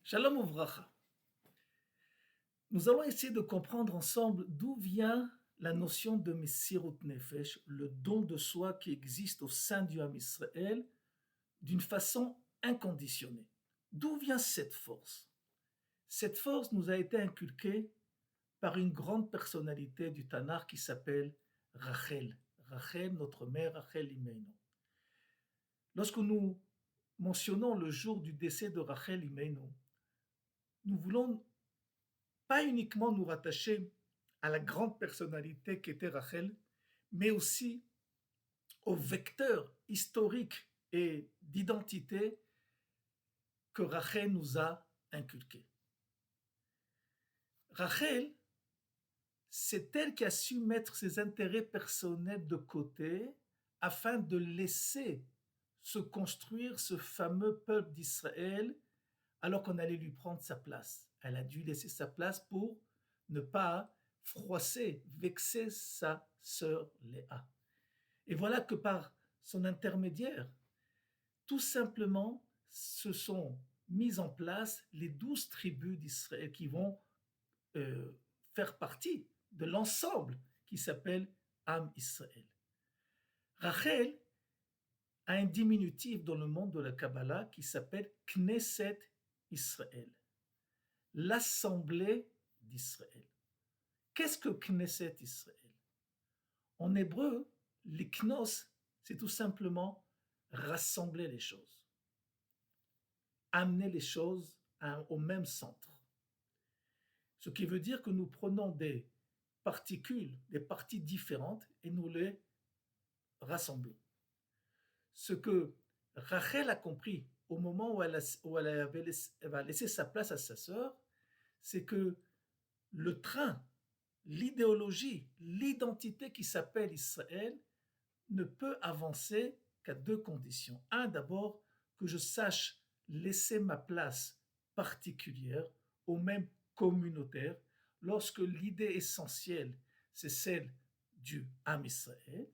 Shalom Uvracha. Nous allons essayer de comprendre ensemble d'où vient la notion de Messirut Nefesh, le don de soi qui existe au sein du Ham Israël d'une façon inconditionnée. D'où vient cette force? Cette force nous a été inculquée par une grande personnalité du Tanakh qui s'appelle Rachel. Rachel, notre mère, Rachel Imeinu. Lorsque nous mentionnons le jour du décès de Rachel Imeinu, nous voulons pas uniquement nous rattacher à la grande personnalité qu'était Rachel, mais aussi au vecteur historique et d'identité que Rachel nous a inculqué. Rachel, c'est elle qui a su mettre ses intérêts personnels de côté afin de laisser se construire ce fameux peuple d'Israël alors qu'on allait lui prendre sa place. Elle a dû laisser sa place pour ne pas froisser, vexer sa sœur Léa. Et voilà que par son intermédiaire, tout simplement, se sont mises en place les 12 tribus d'Israël qui vont faire partie de l'ensemble qui s'appelle Am Israël. Rachel a un diminutif dans le monde de la Kabbalah qui s'appelle Knesset Israël, l'Assemblée d'Israël. Qu'est-ce que Knesset Israël? En hébreu, les knos, c'est tout simplement rassembler les choses, amener les choses au même centre. Ce qui veut dire que nous prenons des particules, des parties différentes et nous les rassemblons. Ce que Rachel a compris au moment où elle va laisser sa place à sa sœur, c'est que le train, l'idéologie, l'identité qui s'appelle Israël ne peut avancer qu'à deux conditions. Un, d'abord, que je sache laisser ma place particulière, au même communautaire, lorsque l'idée essentielle, c'est celle du Ham Israël.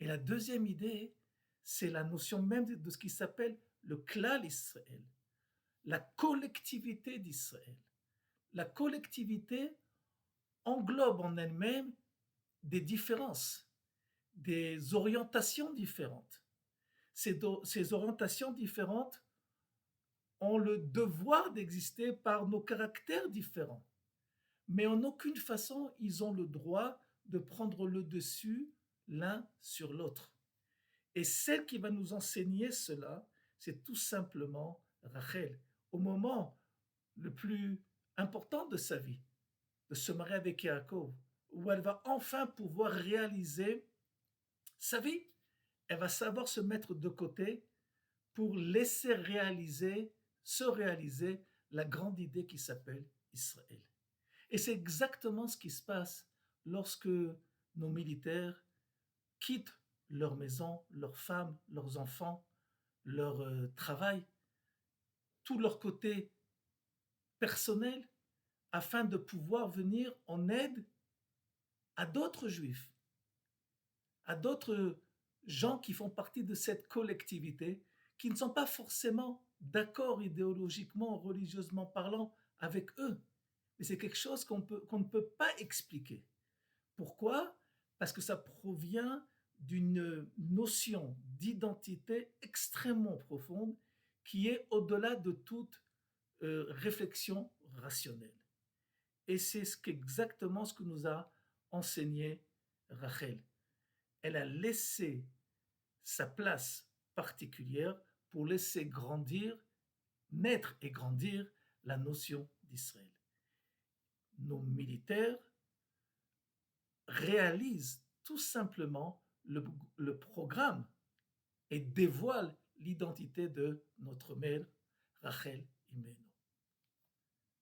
Et la deuxième idée, c'est la notion même de ce qui s'appelle le Klal Israël, la collectivité d'Israël. La collectivité englobe en elle-même des différences, des orientations différentes. Ces orientations différentes ont le devoir d'exister par nos caractères différents. Mais en aucune façon, ils ont le droit de prendre le dessus l'un sur l'autre. Et celle qui va nous enseigner cela, c'est tout simplement Rachel. Au moment le plus important de sa vie, de se marier avec Yaakov, où elle va enfin pouvoir réaliser sa vie, elle va savoir se mettre de côté pour laisser se réaliser la grande idée qui s'appelle Israël. Et c'est exactement ce qui se passe lorsque nos militaires quittent leur maison, leurs femmes, leurs enfants, leur travail, tout leur côté personnel, afin de pouvoir venir en aide à d'autres juifs, à d'autres gens qui font partie de cette collectivité, qui ne sont pas forcément d'accord idéologiquement, religieusement parlant avec eux. Mais c'est quelque chose qu'on ne peut pas expliquer. Pourquoi? Parce que ça provient d'une notion d'identité extrêmement profonde qui est au-delà de toute réflexion rationnelle. Et c'est exactement ce que nous a enseigné Rachel. Elle a laissé sa place particulière pour laisser grandir, naître et grandir la notion d'Israël. Nos militaires réalisent tout simplement le programme et dévoilent l'identité de notre mère, Rachel Imeinu.